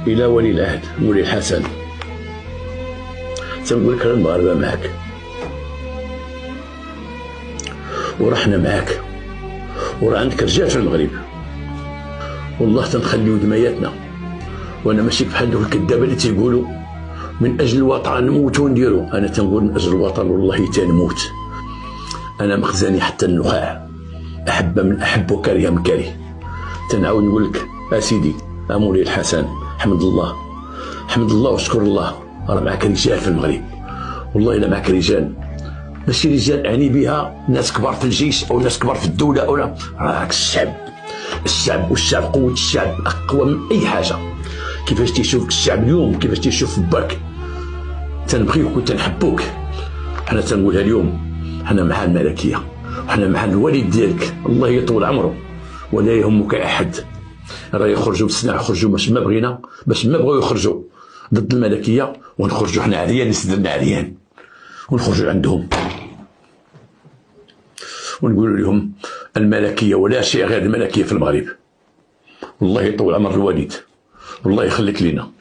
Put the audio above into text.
إلى ولي العهد مولاي الحسن، تنقول لك راه المغاربة معاك ورحنا معاك، وراه عندك رجال في المغرب، والله تنخليو دماياتنا. وانا ماشي بحال دوك الكذابه اللي تيقولوا من اجل الوطن نموت ونديرو. انا تنقول من اجل الوطن والله تنموت. انا مخزاني حتى النخاع، احب من احب وكاره من كاره. تنعاود نقول لك اسيدي مولاي الحسن، حمد الله حمد الله واشكر الله، راه معك رجال في المغرب. والله الا معك رجال، ماشي رجال يعني بها ناس كبار في الجيش او ناس كبار في الدوله او لا، راك الشعب قوه الشعب اقوى من اي حاجه. كيفاش تيشوفك الشعب اليوم، كيفاش تيشوف باك، تنبغيوك وتنحبوك. حنا تنقولها اليوم، حنا مع الملكيه وحنا مع الوالد ديالك الله يطول عمره، ولا يهمك احد. راه يخرجوا بالسنة، يخرجوا باش ما بغينا، باش ما بغاو يخرجوا ضد الملكيه، ونخرجوا حنا عريان، يسدلنا عريان، ونخرجوا عندهم ونقولوا لهم الملكيه ولا شيء غير الملكيه في المغرب. والله يطول عمر الوالد، والله يخليك لينا.